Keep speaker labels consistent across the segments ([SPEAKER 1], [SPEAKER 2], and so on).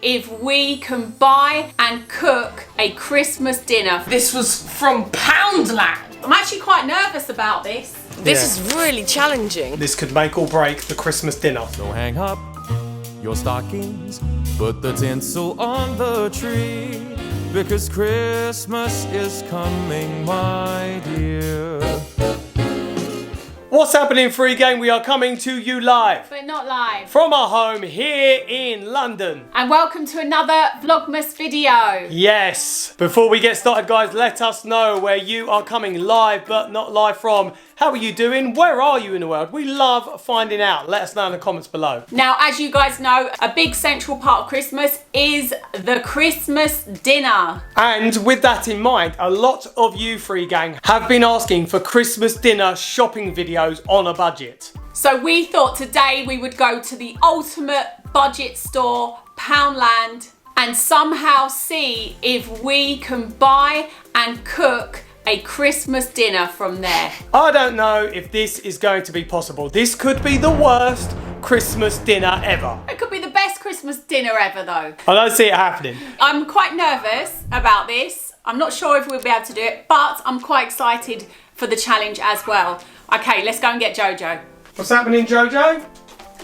[SPEAKER 1] if we can buy and cook a Christmas dinner.
[SPEAKER 2] This was from Poundland.
[SPEAKER 1] I'm actually quite nervous about this.
[SPEAKER 2] This is really challenging.
[SPEAKER 3] This could make or break the Christmas dinner.
[SPEAKER 4] So hang up your stockings, put the tinsel on the tree, because Christmas is coming, my dear.
[SPEAKER 3] What's happening, FreeGang? We are coming to you live
[SPEAKER 1] But not live.
[SPEAKER 3] from our home here in London.
[SPEAKER 1] And welcome to another Vlogmas video.
[SPEAKER 3] Yes. Before we get started, guys, let us know where you are coming live but not live from. How are you doing? Where are you in the world? We love finding out. Let us know in the comments below.
[SPEAKER 1] Now, as you guys know, a big central part of Christmas is the Christmas dinner.
[SPEAKER 3] And with that in mind, a lot of you, FreeGang, have been asking for Christmas dinner shopping videos on a budget.
[SPEAKER 1] So we thought today we would go to the ultimate budget store, Poundland, and somehow see if we can buy and cook a Christmas dinner from there.
[SPEAKER 3] I don't know if this is going to be possible. This could be the worst Christmas dinner ever.
[SPEAKER 1] It could be the best Christmas dinner ever though.
[SPEAKER 3] I don't see it happening.
[SPEAKER 1] I'm quite nervous about this. I'm not sure if we'll be able to do it, but I'm quite excited for the challenge as well. Okay, let's go and get JoJo.
[SPEAKER 3] What's happening, JoJo?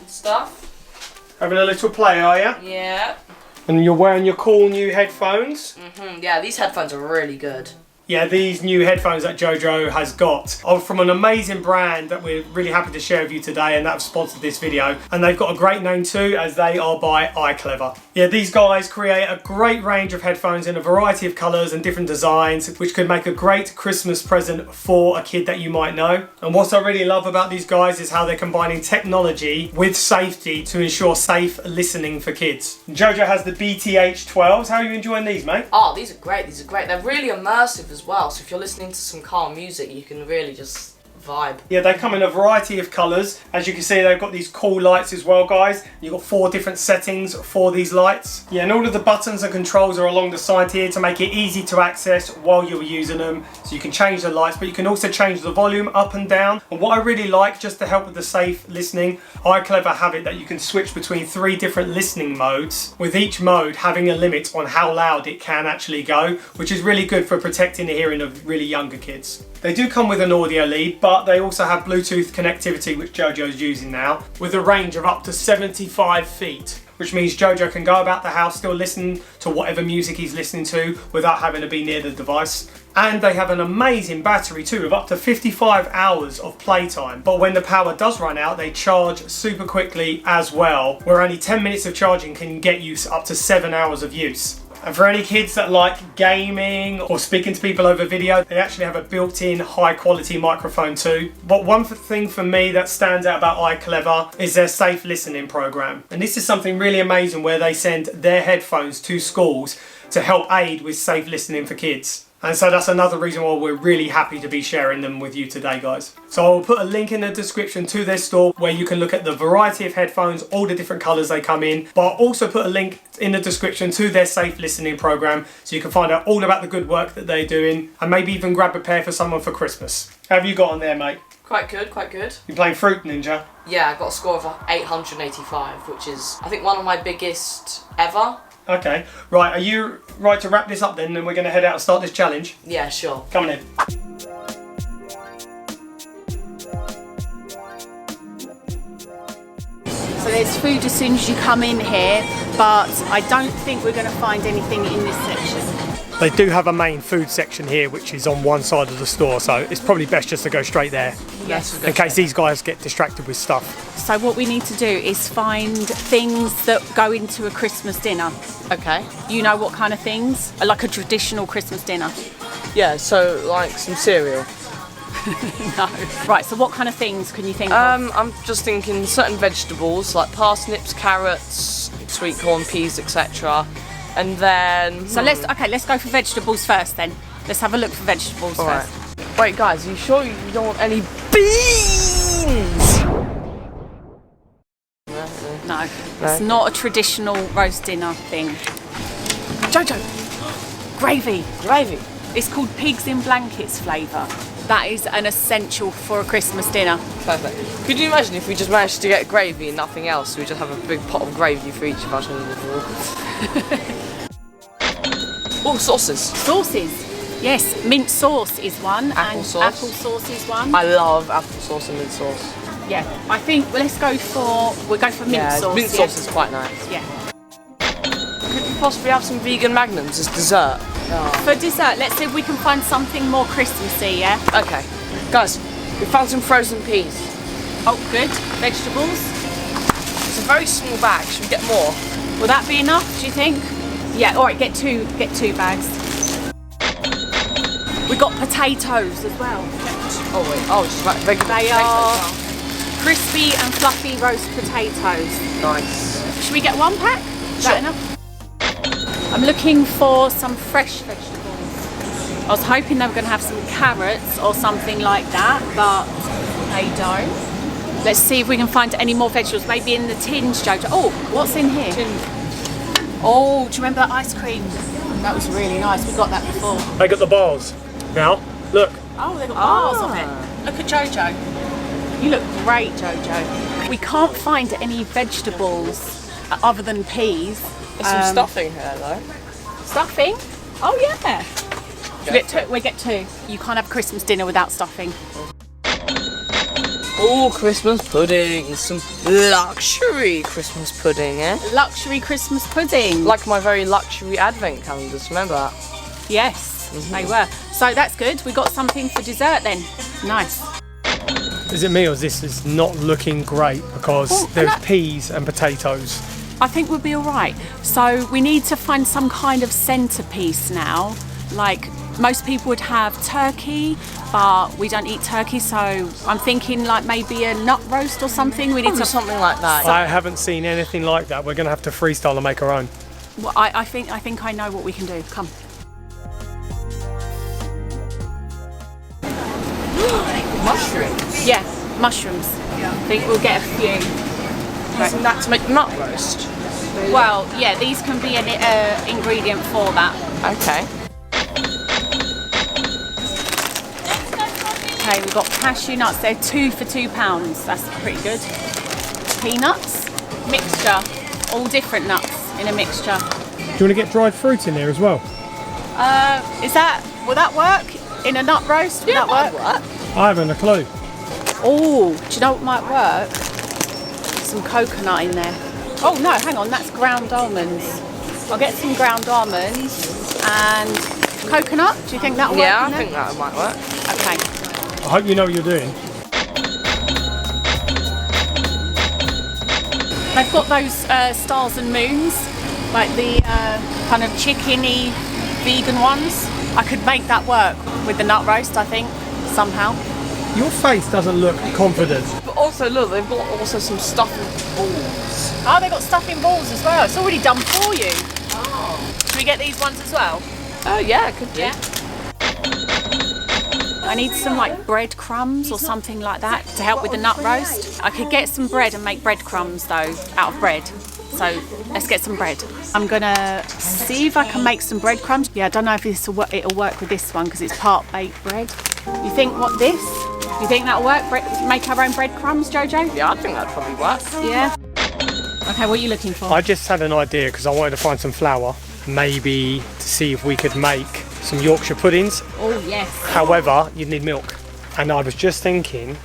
[SPEAKER 2] Stuff.
[SPEAKER 3] Having a little play, are you?
[SPEAKER 2] Yeah.
[SPEAKER 3] And you're wearing your cool new headphones?
[SPEAKER 2] Yeah, these headphones are really good.
[SPEAKER 3] Yeah, these new headphones that JoJo has got are from an amazing brand that we're really happy to share with you today, and that have sponsored this video. And they've got a great name too, as they are by iClever. Yeah, these guys create a great range of headphones in a variety of colours and different designs, which could make a great Christmas present for a kid that you might know. And what I really love about these guys is how they're combining technology with safety to ensure safe listening for kids. JoJo has the BTH12s. How are you enjoying these, mate?
[SPEAKER 2] Oh, these are great. These are great. They're really immersive as well. So if you're listening to some calm music, you can really just vibe.
[SPEAKER 3] Yeah, they come in a variety of colours. As you can see, they've got these cool lights as well, guys. You've got 4 different settings for these lights. Yeah, and all of the buttons and controls are along the side here to make it easy to access while you're using them. So you can change the lights, but you can also change the volume up and down. And what I really like, just to help with the safe listening, iClever have it that you can switch between 3 different listening modes, with each mode having a limit on how loud it can actually go, which is really good for protecting the hearing of really younger kids. They do come with an audio lead, but they also have Bluetooth connectivity, which JoJo is using now, with a range of up to 75 feet, which means JoJo can go about the house still listening to whatever music he's listening to without having to be near the device. And they have an amazing battery too, of up to 55 hours of playtime. But when the power does run out, they charge super quickly as well, where only 10 minutes of charging can get you up to 7 hours of use. And for any kids that like gaming or speaking to people over video, they actually have a built-in high quality microphone too. But one thing for me that stands out about iClever is their safe listening program. And this is something really amazing, where they send their headphones to schools to help aid with safe listening for kids. And so that's another reason why we're really happy to be sharing them with you today, guys. So I'll put a link in the description to their store where you can look at the variety of headphones, all the different colours they come in. But I'll also put a link in the description to their safe listening program, so you can find out all about the good work that they're doing, and maybe even grab a pair for someone for Christmas. How have you got on there, mate?
[SPEAKER 2] Quite good, quite good.
[SPEAKER 3] You playing Fruit Ninja?
[SPEAKER 2] Yeah, I got a score of 885, which is, I think, one of my biggest ever.
[SPEAKER 3] Okay, right, are you right to wrap this up then, and we're going to head out and start this challenge?
[SPEAKER 2] Yeah, sure.
[SPEAKER 3] Coming in.
[SPEAKER 1] So there's food as soon as you come in here, but I don't think we're going to find anything in this section.
[SPEAKER 3] They do have a main food section here, which is on one side of the store, so it's probably best just to go straight there.
[SPEAKER 2] Yes.
[SPEAKER 3] In case these guys get distracted with stuff.
[SPEAKER 1] So what we need to do is find things that go into a Christmas dinner.
[SPEAKER 2] Okay.
[SPEAKER 1] You know what kind of things? Like a traditional Christmas dinner.
[SPEAKER 2] Yeah, so like some cereal.
[SPEAKER 1] No. Right, so what kind of things can you think of?
[SPEAKER 2] I'm just thinking certain vegetables like parsnips, carrots, sweet corn, peas, etc. And then...
[SPEAKER 1] So let's go for vegetables first then. Let's have a look for vegetables
[SPEAKER 2] All
[SPEAKER 1] first.
[SPEAKER 2] Right. Wait guys, are you sure you don't want any beans?
[SPEAKER 1] No, it's not a traditional roast dinner thing. JoJo, gravy.
[SPEAKER 2] Gravy.
[SPEAKER 1] It's called pigs in blankets flavour. That is an essential for a Christmas dinner.
[SPEAKER 2] Perfect. Could you imagine if we just managed to get gravy and nothing else? We just have a big pot of gravy for each of us. Oh, sauces.
[SPEAKER 1] Sauces. Yes, mint sauce is one.
[SPEAKER 2] Apple
[SPEAKER 1] and
[SPEAKER 2] sauce.
[SPEAKER 1] Apple sauce is one.
[SPEAKER 2] I love apple sauce and mint sauce.
[SPEAKER 1] Yeah, I think we'll go for mint sauce.
[SPEAKER 2] Mint sauce is quite nice.
[SPEAKER 1] Yeah.
[SPEAKER 2] Could we possibly have some vegan magnums as dessert?
[SPEAKER 1] For dessert, let's see if we can find something more Christmassy, yeah?
[SPEAKER 2] Okay. Guys, we found some frozen peas.
[SPEAKER 1] Oh, good. Vegetables.
[SPEAKER 2] It's a very small bag. Should we get more?
[SPEAKER 1] Will that be enough, do you think? Yeah, all right, get two bags. We got potatoes as well.
[SPEAKER 2] Oh wait, just like regular
[SPEAKER 1] They
[SPEAKER 2] potatoes.
[SPEAKER 1] are crispy and fluffy roast potatoes.
[SPEAKER 2] Nice.
[SPEAKER 1] Should we get one pack? Is that enough? I'm looking for some fresh vegetables. I was hoping they were going to have some carrots or something like that, but they don't. Let's see if we can find any more vegetables. Maybe in the tins, Jojo. Oh, what's in here? Oh, do you remember that ice cream? That was really nice. We got that before.
[SPEAKER 3] They got the bars. Now, look.
[SPEAKER 1] Oh, they got bars of it. Look at Jojo. You look great, Jojo. We can't find any vegetables other than peas.
[SPEAKER 2] There's some stuffing here though.
[SPEAKER 1] Stuffing? Oh yeah. We get two. You can't have Christmas dinner without stuffing.
[SPEAKER 2] Oh, Christmas pudding. Some luxury Christmas pudding, eh?
[SPEAKER 1] Luxury Christmas pudding.
[SPEAKER 2] Like my very luxury advent calendars, remember that?
[SPEAKER 1] Yes, they were. So that's good. We got something for dessert then. Nice.
[SPEAKER 3] Is it me or this is not looking great because there's peas and potatoes?
[SPEAKER 1] I think we'll be all right. So we need to find some kind of centerpiece now. Like most people would have turkey, but we don't eat turkey, so I'm thinking like maybe a nut roast or something. We need
[SPEAKER 2] Probably
[SPEAKER 1] to
[SPEAKER 2] something like that.
[SPEAKER 3] I haven't seen anything like that. We're going to have to freestyle and make our own.
[SPEAKER 1] Well, I think I know what we can do. Come.
[SPEAKER 2] Mushrooms.
[SPEAKER 1] Yeah, mushrooms. I think we'll get a few.
[SPEAKER 2] Using that to make nut roast.
[SPEAKER 1] Well, yeah, these can be an ingredient for that.
[SPEAKER 2] Okay.
[SPEAKER 1] Okay, we've got cashew nuts. They're 2 for £2. That's pretty good. Peanuts, mixture, all different nuts in a mixture.
[SPEAKER 3] Do you want to get dried fruit in there as well?
[SPEAKER 1] Will that work in a nut roast? Will that work?
[SPEAKER 3] I haven't a clue.
[SPEAKER 1] Oh, do you know what might work? Some coconut in there. Oh no, hang on, that's ground almonds. I'll get some ground almonds and coconut. Do you think that'll work?
[SPEAKER 2] Yeah,
[SPEAKER 1] in
[SPEAKER 2] I
[SPEAKER 1] there?
[SPEAKER 2] think that might work.
[SPEAKER 1] Okay.
[SPEAKER 3] I hope you know what you're doing.
[SPEAKER 1] They've got those stars and moons, like the kind of chickeny vegan ones. I could make that work with the nut roast, I think, somehow.
[SPEAKER 3] Your face doesn't look confident.
[SPEAKER 2] But also, look, they've got also some stuffing balls.
[SPEAKER 1] Oh, they've got stuffing balls as well. It's already done for you. Oh. Should we get these ones as well?
[SPEAKER 2] Oh yeah, could do.
[SPEAKER 1] Yeah. I need some like breadcrumbs or something like that to help with the nut roast. I could get some bread and make breadcrumbs though, out of bread. So let's get some bread. I'm gonna see if I can make some breadcrumbs. Yeah, I don't know if it'll work with this one because it's part baked bread. You think this? You think that'll work? Make our own breadcrumbs, Jojo?
[SPEAKER 2] Yeah, I think that'd probably work.
[SPEAKER 1] Yeah. Okay, what are you looking for?
[SPEAKER 3] I just had an idea because I wanted to find some flour, maybe to see if we could make some Yorkshire puddings.
[SPEAKER 1] Oh yes.
[SPEAKER 3] However, you'd need milk. And I was just thinking,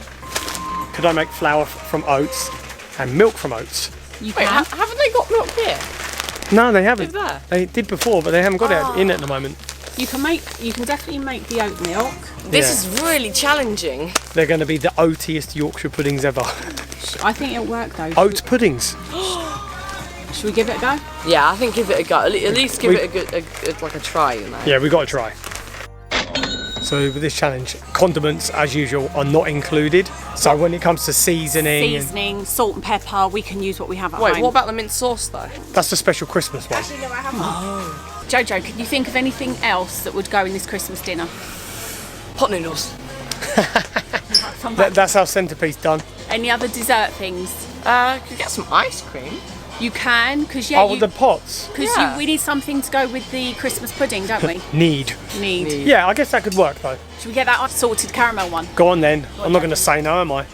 [SPEAKER 3] could I make flour from oats and milk from oats?
[SPEAKER 1] You
[SPEAKER 2] Wait,
[SPEAKER 1] can.
[SPEAKER 2] haven't they got milk here?
[SPEAKER 3] No, they haven't.
[SPEAKER 2] Is there?
[SPEAKER 3] They did before, but they haven't got it in at the moment.
[SPEAKER 1] You can definitely make the oat milk.
[SPEAKER 2] This
[SPEAKER 3] Yeah.
[SPEAKER 2] is really challenging.
[SPEAKER 3] They're going to be the oatiest Yorkshire puddings ever.
[SPEAKER 1] I think it'll work though.
[SPEAKER 3] Oat puddings.
[SPEAKER 1] Should we give it a go?
[SPEAKER 2] Yeah, I think give it a go. At least give it a try, you know.
[SPEAKER 3] Yeah, we got to try. So with this challenge, condiments as usual are not included. So when it comes to seasoning,
[SPEAKER 1] Seasoning, salt and pepper, we can use what we have at
[SPEAKER 2] Wait,
[SPEAKER 1] home.
[SPEAKER 2] what about the mint sauce though?
[SPEAKER 3] that's the special Christmas one.
[SPEAKER 1] Jojo, can you think of anything else that would go in this Christmas dinner?
[SPEAKER 2] Pot noodles.
[SPEAKER 3] That's our centerpiece done.
[SPEAKER 1] Any other dessert things?
[SPEAKER 2] Could get some ice cream.
[SPEAKER 1] You can, because yeah,
[SPEAKER 3] the pots.
[SPEAKER 2] Yeah.
[SPEAKER 1] we need something to go with the Christmas pudding, don't we?
[SPEAKER 3] Need. Yeah, I guess that could work though.
[SPEAKER 1] Should we get that salted caramel one?
[SPEAKER 3] Go on then. I'm not going to say no, am I?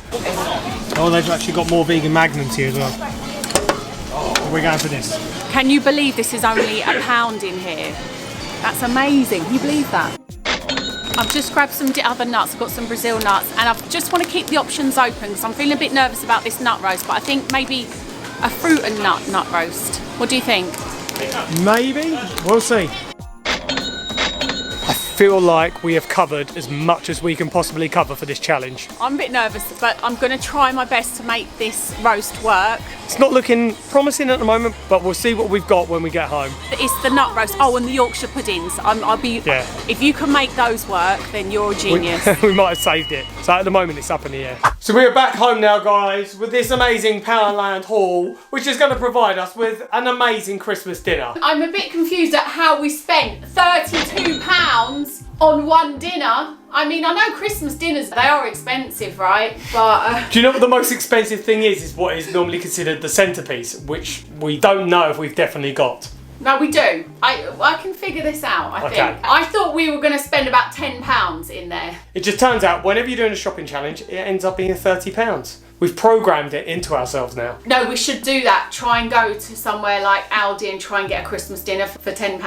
[SPEAKER 3] Oh, they've actually got more vegan magnums here as well. We're going for this.
[SPEAKER 1] Can you believe this is only £1 in here? That's amazing. Can you believe that? I've just grabbed some other nuts. I've got some Brazil nuts, and I just want to keep the options open because I'm feeling a bit nervous about this nut roast, but I think maybe a fruit and nut roast. What do you think?
[SPEAKER 3] Maybe. We'll see. I feel like we have covered as much as we can possibly cover for this challenge.
[SPEAKER 1] I'm a bit nervous, but I'm going to try my best to make this roast work.
[SPEAKER 3] It's not looking promising at the moment, but we'll see what we've got when we get home.
[SPEAKER 1] It's the nut roast. Oh, and the Yorkshire puddings. I'll be.
[SPEAKER 3] Yeah.
[SPEAKER 1] If you can make those work, then you're a genius.
[SPEAKER 3] We might have saved it. So at the moment, it's up in the air. So we're back home now, guys, with this amazing Poundland haul, which is going to provide us with an amazing Christmas dinner.
[SPEAKER 1] I'm a bit confused at how we spent £32 on one dinner. I mean, I know Christmas dinners, they are expensive, right? But
[SPEAKER 3] Do you know what the most expensive thing is what is normally considered the centrepiece, which we don't know if we've definitely got.
[SPEAKER 1] no, we do. I can figure this out, I
[SPEAKER 3] Okay.
[SPEAKER 1] think. I thought we were going to spend about £10 in there.
[SPEAKER 3] It just turns out whenever you're doing a shopping challenge, it ends up being £30. We've programmed it into ourselves now.
[SPEAKER 1] No, we should do that. Try and go to somewhere like Aldi and try and get a Christmas dinner for £10.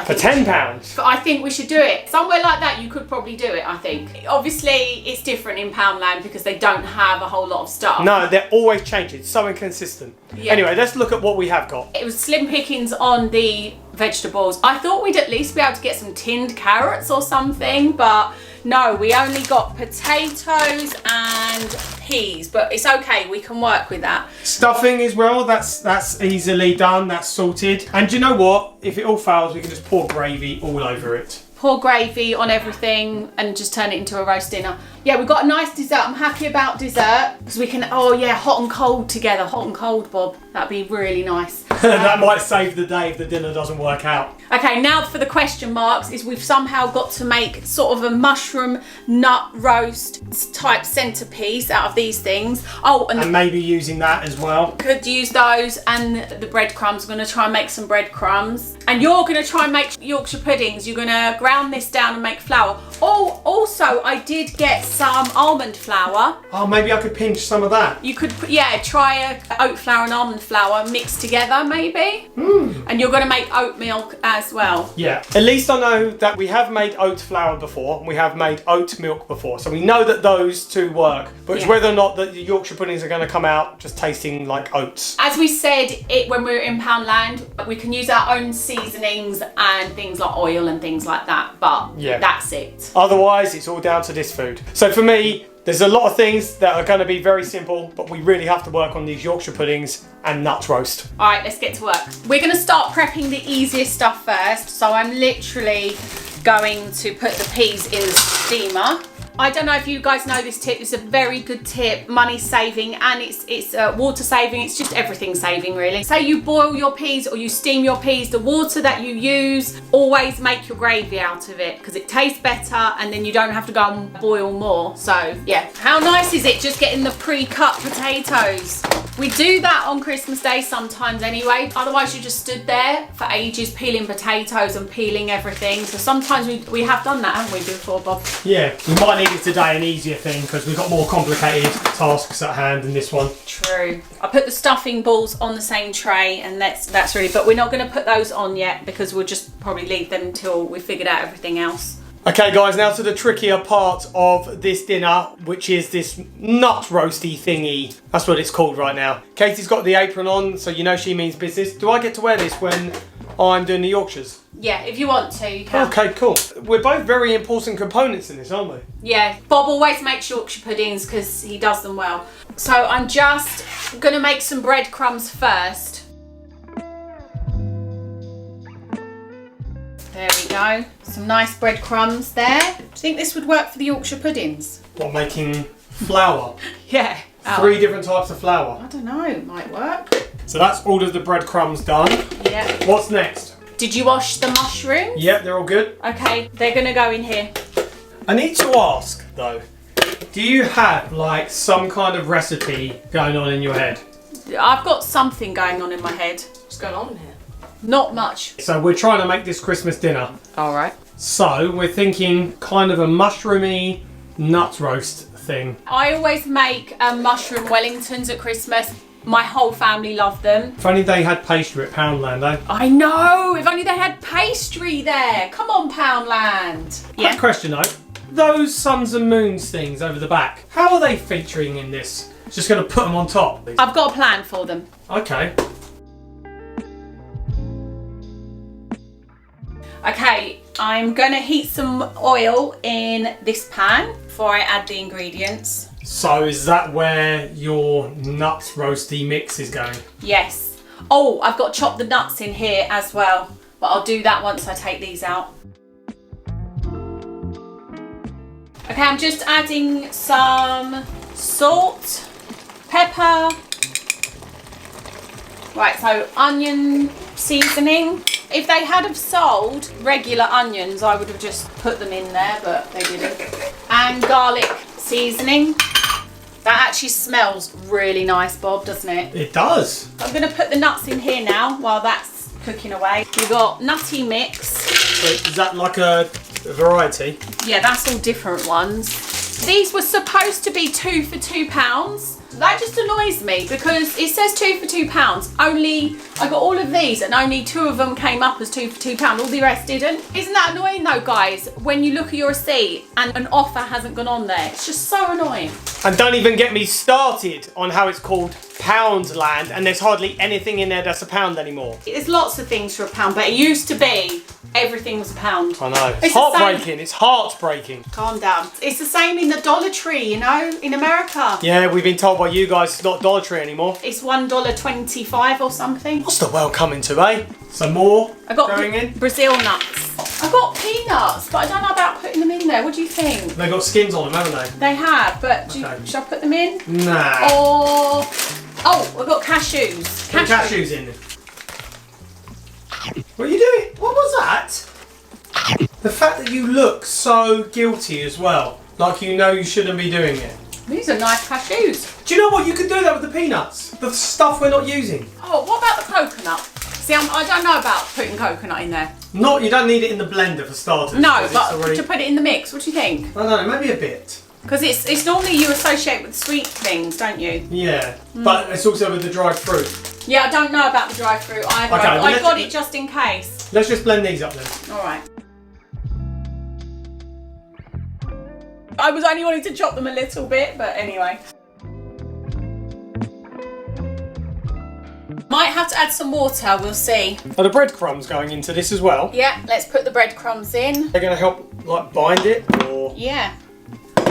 [SPEAKER 3] For £10?
[SPEAKER 1] But I think we should do it. Somewhere like that, you could probably do it, I think. Obviously, it's different in Poundland because they don't have a whole lot of stuff.
[SPEAKER 3] No, they're always changing. So inconsistent.
[SPEAKER 1] Yeah.
[SPEAKER 3] Anyway, let's look at what we have got.
[SPEAKER 1] It was slim pickings on the vegetables. I thought we'd at least be able to get some tinned carrots or something, but no, we only got potatoes and peas, but it's okay, we can work with that.
[SPEAKER 3] Stuffing as well, that's easily done, that's sorted. And do you know what? If it all fails, we can just pour gravy all over it.
[SPEAKER 1] Pour gravy on everything and just turn it into a roast dinner. Yeah, we've got a nice dessert. I'm happy about dessert because we can, oh yeah, hot and cold together. Hot and cold, Bob. That'd be really nice.
[SPEAKER 3] That might save the day if the dinner doesn't work out.
[SPEAKER 1] Okay, now for the question marks is we've somehow got to make sort of a mushroom nut roast type centerpiece out of these things. Oh,
[SPEAKER 3] And maybe using that as well.
[SPEAKER 1] could use those and the breadcrumbs. I'm going to try and make some breadcrumbs. And you're going to try and make Yorkshire puddings. You're going to ground this down and make flour. Oh, also, I did get some almond flour.
[SPEAKER 3] Oh, maybe I could pinch some of that.
[SPEAKER 1] You could, yeah, try a oat flour and almond flour mixed together, maybe. And you're going to make oat milk as well.
[SPEAKER 3] Yeah, at least I know that we have made oat flour before and we have made oat milk before. So we know that those two work. But it's
[SPEAKER 1] Yeah.
[SPEAKER 3] whether or not the Yorkshire puddings are going to come out just tasting like oats.
[SPEAKER 1] As we said when we were in Poundland, we can use our own seasonings and things like oil and things like that. But
[SPEAKER 3] Yeah.
[SPEAKER 1] that's it.
[SPEAKER 3] Otherwise, it's all down to this food. So for me, there's a lot of things that are going to be very simple, but we really have to work on these Yorkshire puddings and nut roast.
[SPEAKER 1] All right, let's get to work. We're going to start prepping the easiest stuff first. So I'm literally going to put the peas in the steamer. I don't know if you guys know this tip. It's a very good tip, money saving, and it's water saving. It's just everything saving, really. Say you boil your peas or you steam your peas, the water that you use, always make your gravy out of it because it tastes better and then you don't have to go and boil more. So yeah, how nice is it just getting the pre-cut potatoes? We do that on Christmas Day sometimes anyway. Otherwise you just stood there for ages peeling potatoes and peeling everything. So sometimes we have done that, haven't we, before, Bob?
[SPEAKER 3] Yeah, we might need it today, an easier thing, because we've got more complicated tasks at hand than this one.
[SPEAKER 1] True. I put the stuffing balls on the same tray and that's really, but we're not going to put those on yet because we'll just probably leave them until we figured out everything else.
[SPEAKER 3] Okay guys, now to the trickier part of this dinner, which is this nut roasty thingy. That's what it's called right now. Katie's got the apron on, so you know she means business. Do I get to wear this when I'm doing the Yorkshires?
[SPEAKER 1] Yeah, if you want to, you can.
[SPEAKER 3] Okay, cool. We're both very important components in this, aren't we?
[SPEAKER 1] Yeah, Bob always makes Yorkshire puddings because he does them well. So I'm just going to make some breadcrumbs first. There we go. Some nice breadcrumbs there. Do you think this would work for the Yorkshire puddings?
[SPEAKER 3] What, making flour?
[SPEAKER 1] Yeah.
[SPEAKER 3] 3 different types of flour.
[SPEAKER 1] I don't know, it might work.
[SPEAKER 3] So that's all of the breadcrumbs done.
[SPEAKER 1] Yeah.
[SPEAKER 3] What's next?
[SPEAKER 1] Did you wash the mushrooms?
[SPEAKER 3] Yep, they're all good.
[SPEAKER 1] Okay, they're going to go in here.
[SPEAKER 3] I need to ask though, do you have like some kind of recipe going on in your head?
[SPEAKER 1] I've got something going on in my head.
[SPEAKER 2] What's going on here?
[SPEAKER 1] Not much.
[SPEAKER 3] So we're trying to make this Christmas dinner.
[SPEAKER 2] All right.
[SPEAKER 3] So we're thinking kind of a mushroomy nut roast thing.
[SPEAKER 1] I always make mushroom Wellingtons at Christmas. My whole family love them.
[SPEAKER 3] If only they had pastry at Poundland, eh?
[SPEAKER 1] I know, if only they had pastry there. Come on, Poundland.
[SPEAKER 3] Quick question though. Those suns and moons things over the back, how are they featuring in this? Just going to put them on top?
[SPEAKER 1] I've got a plan for them.
[SPEAKER 3] Okay.
[SPEAKER 1] Okay, I'm going to heat some oil in this pan before I add the ingredients.
[SPEAKER 3] So is that where your nuts roasty mix is going?
[SPEAKER 1] Yes. Oh, I've got to chop the nuts in here as well, but I'll do that once I take these out. Okay, I'm just adding some salt, pepper. Right, so onion seasoning. If they had have sold regular onions, I would have just put them in there, but they didn't. And garlic seasoning. That actually smells really nice, Bob, doesn't it?
[SPEAKER 3] It does.
[SPEAKER 1] I'm going to put the nuts in here now while that's cooking away. We've got nutty mix.
[SPEAKER 3] So is that like a variety?
[SPEAKER 1] Yeah, that's all different ones. These were supposed to be 2 for £2. That just annoys me because it says 2 for £2. Only, I got all of these and only 2 of them came up as 2 for £2. All the rest didn't. Isn't that annoying though, guys? When you look at your receipt and an offer hasn't gone on there. It's just so annoying.
[SPEAKER 3] And don't even get me started on how it's called Poundland and there's hardly anything in there that's a pound anymore.
[SPEAKER 1] There's lots of things for a pound, but it used to be everything was a pound.
[SPEAKER 3] I know.
[SPEAKER 1] It's
[SPEAKER 3] heartbreaking. It's heartbreaking.
[SPEAKER 1] Calm down. It's the same in the Dollar Tree, you know, in America.
[SPEAKER 3] Yeah, we've been told by you guys it's not Dollar Tree anymore.
[SPEAKER 1] It's $1.25 or something.
[SPEAKER 3] What's the world coming to, eh? Some more
[SPEAKER 1] I got
[SPEAKER 3] going in?
[SPEAKER 1] Brazil nuts. I got peanuts, but I don't know about putting them in there. What do you think?
[SPEAKER 3] They've got skins on them, haven't
[SPEAKER 1] They have, but
[SPEAKER 3] Okay.
[SPEAKER 1] should I put them in?
[SPEAKER 3] they? Nah.
[SPEAKER 1] Or, oh, I've got cashews.
[SPEAKER 3] Put cashews in. What are you doing? What was that? The fact that you look so guilty as well. Like you know you shouldn't be doing it.
[SPEAKER 1] These are nice cashews.
[SPEAKER 3] Do you know what? You could do that with the peanuts. The stuff we're not using.
[SPEAKER 1] Oh, what about the coconut? See, I don't know about putting coconut in there.
[SPEAKER 3] Not, you don't need it in the blender for starters.
[SPEAKER 1] No,
[SPEAKER 3] because
[SPEAKER 1] but
[SPEAKER 3] it's already...
[SPEAKER 1] to put it in the mix, what do you think?
[SPEAKER 3] I don't know, maybe a bit.
[SPEAKER 1] Because it's normally you associate with sweet things, don't you?
[SPEAKER 3] Yeah, but it's also with the dried fruit.
[SPEAKER 1] Yeah, I don't know about the dry fruit either.
[SPEAKER 3] Okay, well,
[SPEAKER 1] I got it just in case.
[SPEAKER 3] Let's just blend these up then.
[SPEAKER 1] All right. I was only wanting to chop them a little bit, but anyway. Might have to add some water, we'll see.
[SPEAKER 3] Are the breadcrumbs going into this as well?
[SPEAKER 1] Yeah, let's put the breadcrumbs in.
[SPEAKER 3] They're going to help like bind it or...
[SPEAKER 1] Yeah.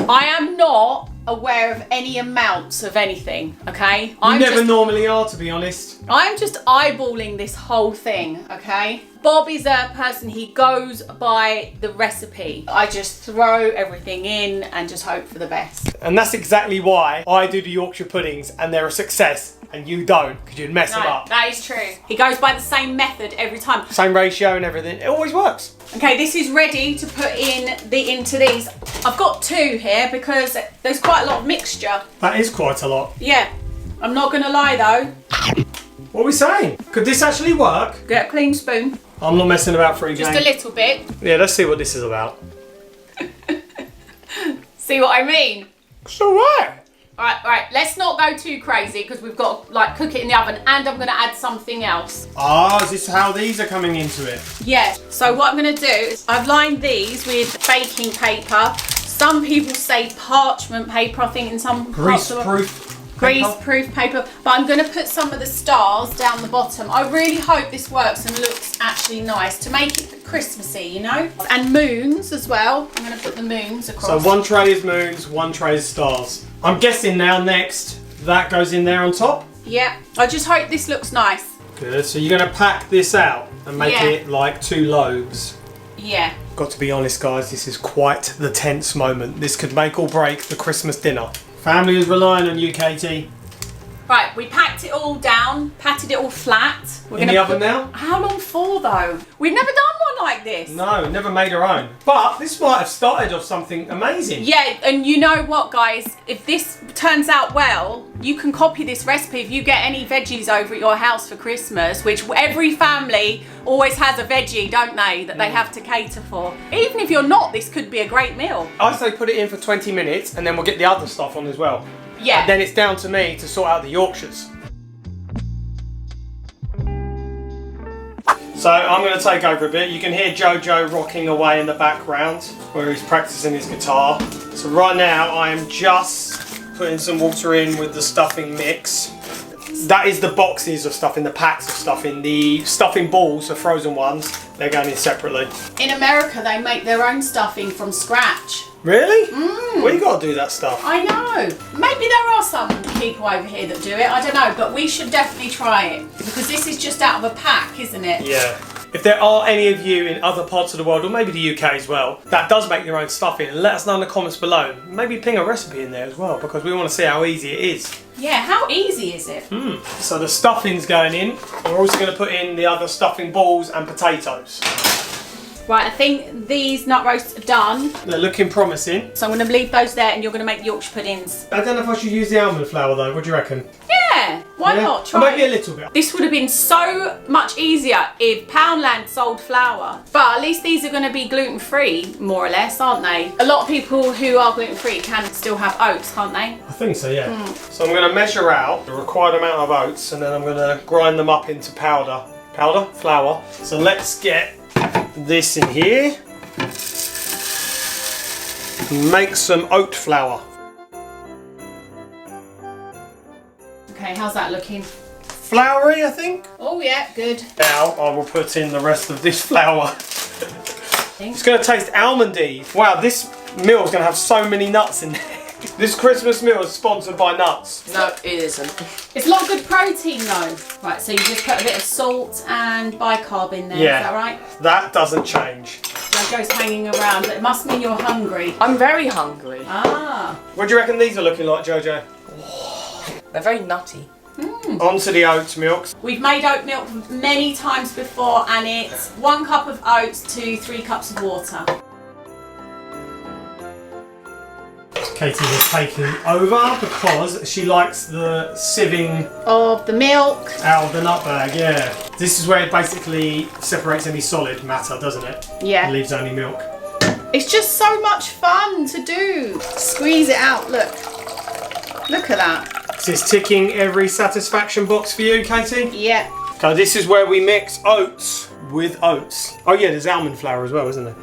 [SPEAKER 1] I am not aware of any amounts of anything, okay?
[SPEAKER 3] You never normally are, to be honest.
[SPEAKER 1] I'm just eyeballing this whole thing, okay? Bob is a person, he goes by the recipe. I just throw everything in and just hope for the best.
[SPEAKER 3] And that's exactly why I do the Yorkshire puddings and they're a success and you don't, because you'd mess them
[SPEAKER 1] No,
[SPEAKER 3] up.
[SPEAKER 1] that is true. He goes by the same method every time.
[SPEAKER 3] Same ratio and everything. It always works.
[SPEAKER 1] Okay, this is ready to put into these. I've got 2 here because there's quite a lot of mixture.
[SPEAKER 3] That is quite a lot.
[SPEAKER 1] Yeah, I'm not gonna lie though.
[SPEAKER 3] What are we saying? Could this actually work?
[SPEAKER 1] Get a clean spoon.
[SPEAKER 3] I'm not messing about FreeGang.
[SPEAKER 1] Just a little bit.
[SPEAKER 3] Yeah, let's see what this is about.
[SPEAKER 1] See what I mean?
[SPEAKER 3] So what?
[SPEAKER 1] Alright, let's not go too crazy because we've got to like cook it in the oven and I'm gonna add something else.
[SPEAKER 3] Ah, is this how these are coming into it?
[SPEAKER 1] Yeah, so what I'm gonna do is I've lined these with baking paper. Some people say parchment paper, I think in some parts of grease-proof paper, but I'm going to put some of the stars down the bottom. I really hope this works and looks actually nice to make it Christmassy, you know? And moons as well. I'm going to put the moons across.
[SPEAKER 3] So one tray is moons, one tray is stars. I'm guessing now next that goes in there on top?
[SPEAKER 1] Yeah, I just hope this looks nice.
[SPEAKER 3] Good, so you're going to pack this out and make
[SPEAKER 1] Yeah.
[SPEAKER 3] it like 2 lobes.
[SPEAKER 1] Yeah.
[SPEAKER 3] Got to be honest guys, this is quite the tense moment. This could make or break the Christmas dinner. Family is relying on you, Katie.
[SPEAKER 1] Right, we packed it all down, patted it all flat. We're
[SPEAKER 3] In
[SPEAKER 1] gonna
[SPEAKER 3] the oven now?
[SPEAKER 1] How long for though? We've never done one like this.
[SPEAKER 3] No, never made her own. But this might have started off something amazing.
[SPEAKER 1] Yeah, and you know what, guys? If this turns out well, you can copy this recipe if you get any veggies over at your house for Christmas, which every family always has a veggie, don't they, that they have to cater for. Even if you're not, this could be a great meal.
[SPEAKER 3] I say put it in for 20 minutes and then we'll get the other stuff on as well.
[SPEAKER 1] Yeah.
[SPEAKER 3] And then it's down to me to sort out the Yorkshires. So I'm going to take over a bit. You can hear JoJo rocking away in the background where he's practicing his guitar. So right now I am just putting some water in with the stuffing mix. That is the boxes of stuffing, the packs of stuffing. The stuffing balls, the frozen ones, they're going in separately.
[SPEAKER 1] In America, they make their own stuffing from scratch.
[SPEAKER 3] Really? Well, you got to do that stuff.
[SPEAKER 1] I know. Maybe there are some people over here that do it. I don't know, but we should definitely try it because this is just out of a pack, isn't it?
[SPEAKER 3] Yeah. If there are any of you in other parts of the world, or maybe the UK as well, that does make their own stuffing, let us know in the comments below. Maybe ping a recipe in there as well because we want to see how easy it is.
[SPEAKER 1] Yeah, how easy is it?
[SPEAKER 3] So the stuffing's going in. We're also going to put in the other stuffing balls and potatoes.
[SPEAKER 1] Right, I think these nut roasts are done.
[SPEAKER 3] They're looking promising.
[SPEAKER 1] So I'm going to leave those there and you're going to make Yorkshire puddings.
[SPEAKER 3] I don't know if I should use the almond flour though, what do you reckon?
[SPEAKER 1] Yeah, why not? Try
[SPEAKER 3] Maybe
[SPEAKER 1] it.
[SPEAKER 3] a little bit.
[SPEAKER 1] This would have been so much easier if Poundland sold flour. But at least these are going to be gluten-free, more or less, aren't they? A lot of people who are gluten-free can still have oats, can't they?
[SPEAKER 3] I think so, yeah. So I'm going to measure out the required amount of oats and then I'm going to grind them up into powder. Powder? Flour. So let's get this in here. Make some oat flour.
[SPEAKER 1] Okay, how's that looking?
[SPEAKER 3] Floury, I think.
[SPEAKER 1] Oh yeah, good.
[SPEAKER 3] Now I will put in the rest of this flour. It's going to taste almondy. Wow, this meal is going to have so many nuts in there. This Christmas meal is sponsored by nuts.
[SPEAKER 2] No, it isn't.
[SPEAKER 1] It's a lot of good protein though. Right, so you just put a bit of salt and bicarb in there,
[SPEAKER 3] Yeah.
[SPEAKER 1] is that right?
[SPEAKER 3] That doesn't change.
[SPEAKER 1] JoJo's hanging around, but it must mean you're hungry.
[SPEAKER 2] I'm very hungry.
[SPEAKER 1] Ah.
[SPEAKER 3] What do you reckon these are looking like, JoJo?
[SPEAKER 2] They're very nutty.
[SPEAKER 3] Onto the oat milk.
[SPEAKER 1] We've made oat milk many times before and it's 1 cup of oats to 3 cups of water.
[SPEAKER 3] Katie is taking over because she likes the sieving
[SPEAKER 1] Of the milk.
[SPEAKER 3] out of the nut bag, yeah. This is where it basically separates any solid matter, doesn't it?
[SPEAKER 1] Yeah.
[SPEAKER 3] It leaves only milk.
[SPEAKER 1] It's just so much fun to do. Squeeze it out, look. Look at that.
[SPEAKER 3] So it's ticking every satisfaction box for you, Katie?
[SPEAKER 1] Yeah.
[SPEAKER 3] So this is where we mix oats with oats. Oh yeah, there's almond flour as well, isn't there?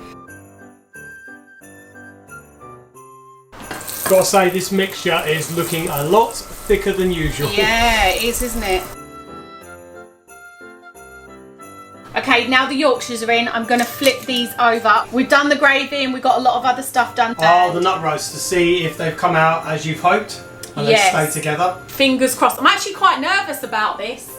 [SPEAKER 3] Gotta say, this mixture is looking a lot thicker than usual.
[SPEAKER 1] Yeah, it is, isn't it? Okay, now the Yorkshires are in. I'm going to flip these over. We've done the gravy and we've got a lot of other stuff done.
[SPEAKER 3] Oh, the nut roast, to see if they've come out as you've hoped and
[SPEAKER 1] Yes.
[SPEAKER 3] they stay together.
[SPEAKER 1] Fingers crossed. I'm actually quite nervous about this.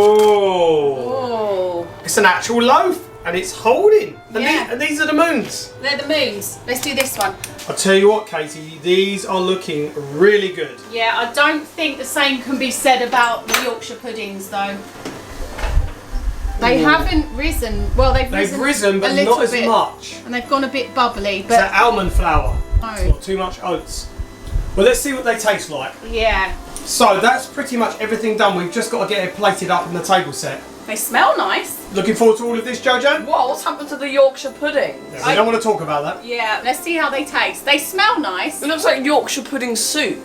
[SPEAKER 3] Oh,
[SPEAKER 1] Oh,
[SPEAKER 3] it's an actual loaf and it's holding. And,
[SPEAKER 1] Yeah.
[SPEAKER 3] and these are the moons.
[SPEAKER 1] they're the moons. Let's do this one.
[SPEAKER 3] I'll tell you what, Katie, these are looking really good.
[SPEAKER 1] Yeah, I don't think the same can be said about the Yorkshire puddings though. They haven't risen. Well, they've risen
[SPEAKER 3] but
[SPEAKER 1] a little
[SPEAKER 3] not as
[SPEAKER 1] bit,
[SPEAKER 3] much.
[SPEAKER 1] and they've gone a bit bubbly.
[SPEAKER 3] It's that
[SPEAKER 1] But
[SPEAKER 3] almond flour.
[SPEAKER 1] No.
[SPEAKER 3] It's not too much oats. Well, let's see what they taste like.
[SPEAKER 1] yeah,
[SPEAKER 3] So that's pretty much everything done. We've just got to get it plated up in the table set.
[SPEAKER 1] they smell nice.
[SPEAKER 3] Looking forward to all of this, JoJo?
[SPEAKER 2] What? What's happened to the Yorkshire pudding?
[SPEAKER 3] Yeah, we don't want to talk about that.
[SPEAKER 1] Yeah, let's see how they taste. They smell nice.
[SPEAKER 2] It looks like Yorkshire pudding soup.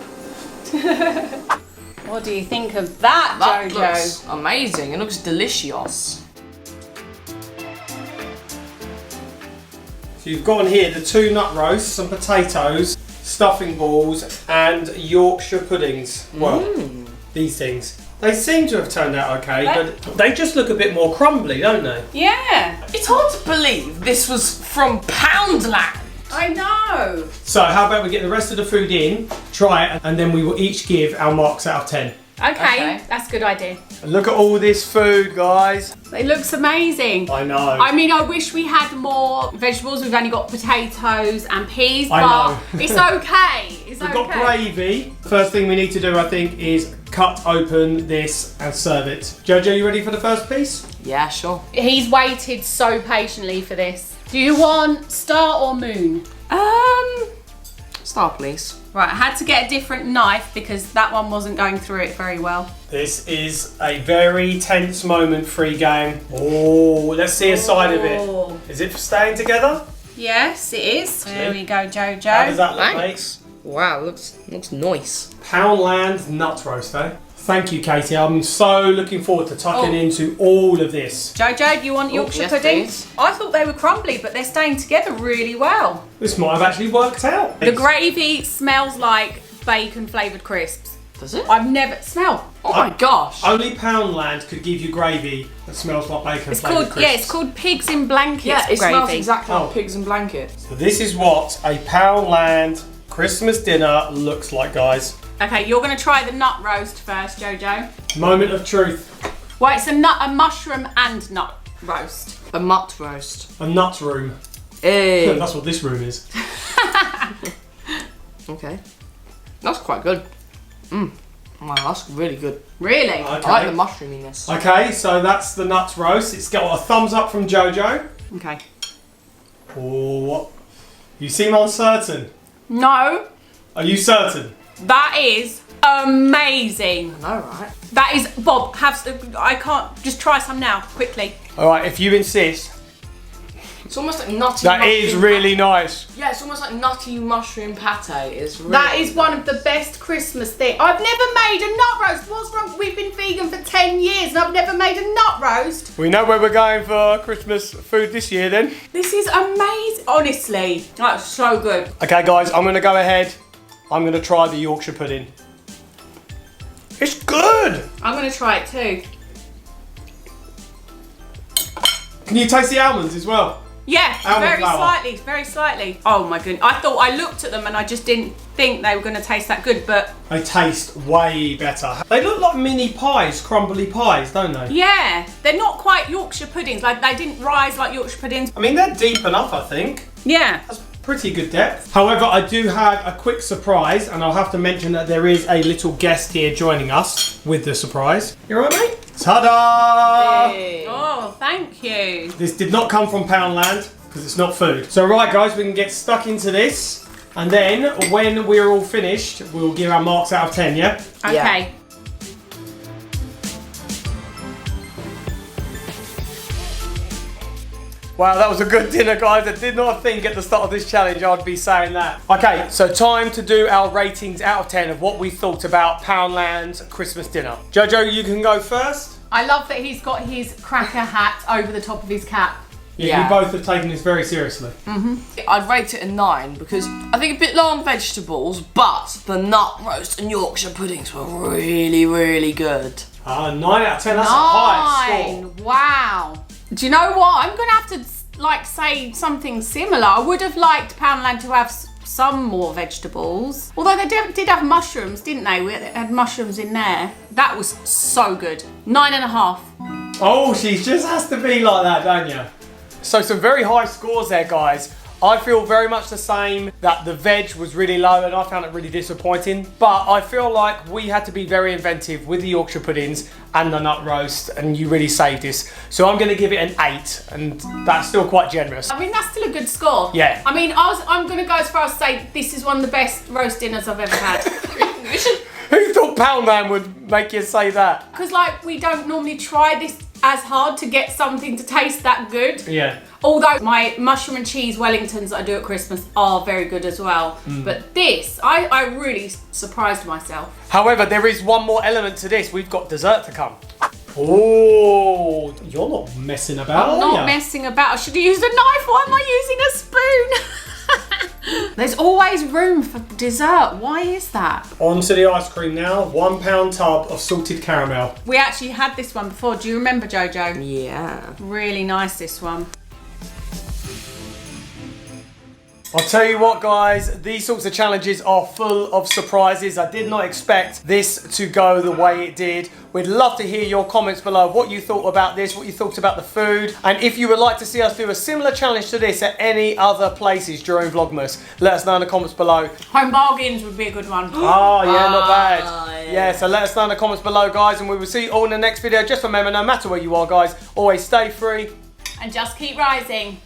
[SPEAKER 1] What do you think of that,
[SPEAKER 2] That
[SPEAKER 1] JoJo?
[SPEAKER 2] looks amazing. It looks delicious.
[SPEAKER 3] So you've got on here the 2 nut roasts, some potatoes, stuffing balls, and Yorkshire puddings. Well, these things. They seem to have turned out okay, but they just look a bit more crumbly, don't they?
[SPEAKER 1] Yeah,
[SPEAKER 2] It's hard to believe this was from Poundland.
[SPEAKER 1] I know.
[SPEAKER 3] So how about we get the rest of the food in, try it, and then we will each give our marks out of 10.
[SPEAKER 1] Okay, that's a good idea.
[SPEAKER 3] And look at all this food, guys.
[SPEAKER 1] It looks amazing.
[SPEAKER 3] I know.
[SPEAKER 1] I mean, I wish we had more vegetables. We've only got potatoes and peas,
[SPEAKER 3] I
[SPEAKER 1] but
[SPEAKER 3] know.
[SPEAKER 1] it's okay. It's
[SPEAKER 3] We've
[SPEAKER 1] okay.
[SPEAKER 3] got gravy. First thing we need to do, I think, is cut open this and serve it. Jojo, you ready for the first piece?
[SPEAKER 2] Yeah, sure.
[SPEAKER 1] He's waited so patiently for this. Do you want star or moon?
[SPEAKER 2] Star, please.
[SPEAKER 1] Right, I had to get a different knife because that one wasn't going through it very well.
[SPEAKER 3] This is a very tense moment, FreeGang. Oh, let's see a side of it. Is it staying together?
[SPEAKER 1] Yes, it is. There we go, Jojo.
[SPEAKER 3] How does that look,
[SPEAKER 2] Thanks. Wow, looks nice.
[SPEAKER 3] Poundland nut roast, eh? Thank you, Katie. I'm so looking forward to tucking into all of this.
[SPEAKER 1] Jojo, do you want Yorkshire pudding?
[SPEAKER 2] please.
[SPEAKER 1] I thought they were crumbly, but they're staying together really well.
[SPEAKER 3] This might have actually worked out.
[SPEAKER 1] The gravy smells like bacon flavoured crisps.
[SPEAKER 2] Does it?
[SPEAKER 1] I've never smelled.
[SPEAKER 2] Oh my gosh.
[SPEAKER 3] Only Poundland could give you gravy that smells like bacon
[SPEAKER 1] It's
[SPEAKER 3] flavoured
[SPEAKER 1] called
[SPEAKER 3] crisps.
[SPEAKER 1] it's called pigs in blankets.
[SPEAKER 2] Yeah, it
[SPEAKER 1] gravy.
[SPEAKER 2] smells exactly
[SPEAKER 3] Oh.
[SPEAKER 2] like pigs in blankets.
[SPEAKER 3] So this is what a Poundland Christmas dinner looks like, guys.
[SPEAKER 1] Okay, you're gonna try the nut roast first, Jojo.
[SPEAKER 3] Moment of truth.
[SPEAKER 1] Well, it's a mushroom and nut roast.
[SPEAKER 2] A mutt roast.
[SPEAKER 3] A nut room.
[SPEAKER 2] Hey.
[SPEAKER 3] That's what this room is.
[SPEAKER 2] Okay. That's quite good. Wow, that's really good.
[SPEAKER 1] Really?
[SPEAKER 3] Okay.
[SPEAKER 2] I like the mushroominess.
[SPEAKER 3] Okay, so that's the nuts roast. It's got a thumbs up from Jojo.
[SPEAKER 1] Okay.
[SPEAKER 3] Oh, you seem uncertain.
[SPEAKER 1] No,
[SPEAKER 3] Are you certain?
[SPEAKER 1] that is amazing.
[SPEAKER 2] I know, right?
[SPEAKER 1] That is Bob. I can't just try some now quickly.
[SPEAKER 3] All right, if you insist.
[SPEAKER 2] It's almost like nutty.
[SPEAKER 3] That is
[SPEAKER 2] mushroom
[SPEAKER 3] really nice.
[SPEAKER 2] Yeah, it's almost like nutty mushroom pate. It's really
[SPEAKER 1] That is one of the best Christmas things. I've never made a nut roast. What's wrong? We've been vegan for 10 years and I've never made a nut roast.
[SPEAKER 3] We know where we're going for Christmas food this year then.
[SPEAKER 1] This is amazing. Honestly, that's so good.
[SPEAKER 3] Okay guys, I'm gonna go ahead. I'm gonna try the Yorkshire pudding. It's good!
[SPEAKER 1] I'm going to try it too.
[SPEAKER 3] Can you taste the almonds as well?
[SPEAKER 1] Yeah,
[SPEAKER 3] Almond flour.
[SPEAKER 1] very slightly. Oh my goodness. I looked at them and I just didn't think they were going to taste that good, but
[SPEAKER 3] They taste way better. They look like mini pies, crumbly pies, don't they?
[SPEAKER 1] yeah, they're not quite Yorkshire puddings. Like they didn't rise like Yorkshire puddings.
[SPEAKER 3] I mean, they're deep enough, I think.
[SPEAKER 1] Yeah.
[SPEAKER 3] That's pretty good depth. However, I do have a quick surprise, and I'll have to mention that there is a little guest here joining us with the surprise. You alright, mate? Ta-da!
[SPEAKER 2] Hey.
[SPEAKER 1] Oh, thank you.
[SPEAKER 3] This did not come from Poundland, because it's not food. So right, guys, we can get stuck into this, and then when we're all finished, we'll give our marks out of 10, yeah?
[SPEAKER 1] Okay.
[SPEAKER 2] Yeah.
[SPEAKER 3] Wow, that was a good dinner, guys. I did not think at the start of this challenge I'd be saying that. Okay, so time to do our ratings out of 10 of what we thought about Poundland's Christmas dinner. Jojo, you can go first.
[SPEAKER 1] I love that he's got his cracker hat over the top of his cap.
[SPEAKER 3] Yeah,
[SPEAKER 2] Yeah.
[SPEAKER 3] you both have taken this very seriously.
[SPEAKER 2] I'd rate it a 9 because I think a bit low on vegetables, but the nut roast and Yorkshire puddings were really, really good.
[SPEAKER 3] 9 out of 10, that's a high score.
[SPEAKER 1] 9. Wow. Do you know what? I'm going to have to like say something similar. I would have liked Poundland to have some more vegetables. Although they did have mushrooms, didn't they? They had mushrooms in there. That was so good. 9.5.
[SPEAKER 3] Oh, she just has to be like that, don't you? So some very high scores there, guys. I feel very much the same, that the veg was really low and I found it really disappointing. But I feel like we had to be very inventive with the Yorkshire puddings and the nut roast, and you really saved this. So I'm going to give it an 8, and that's still quite generous.
[SPEAKER 1] I mean, that's still a good score.
[SPEAKER 3] Yeah.
[SPEAKER 1] I mean, I'm going to go as far as to say this is one of the best roast dinners I've ever had.
[SPEAKER 3] Who thought Poundland would make you say that?
[SPEAKER 1] Because, like, we don't normally try this as hard to get something to taste that good.
[SPEAKER 3] Yeah.
[SPEAKER 1] Although my mushroom and cheese Wellingtons that I do at Christmas are very good as well. But this, I really surprised myself.
[SPEAKER 3] However, there is one more element to this. We've got dessert to come. Oh, you're not messing about,
[SPEAKER 1] I'm
[SPEAKER 3] are
[SPEAKER 1] not
[SPEAKER 3] ya?
[SPEAKER 1] messing about. I should have used a knife. Why am I using a spoon? There's always room for dessert. Why is that?
[SPEAKER 3] On to the ice cream now. £1 tub of salted caramel.
[SPEAKER 1] We actually had this one before. Do you remember, Jojo?
[SPEAKER 2] Yeah.
[SPEAKER 1] Really nice, this one.
[SPEAKER 3] I'll tell you what, guys, these sorts of challenges are full of surprises. I did not expect this to go the way it did. We'd love to hear your comments below, what you thought about this, what you thought about the food, and if you would like to see us do a similar challenge to this at any other places during Vlogmas, let us know in the comments below.
[SPEAKER 1] Home bargains would be a good one.
[SPEAKER 3] Oh, yeah, not bad.
[SPEAKER 2] yeah.
[SPEAKER 3] Yeah, so let us know in the comments below, guys, and we will see you all in the next video. Just remember, no matter where you are, guys, always stay free.
[SPEAKER 1] And just keep rising.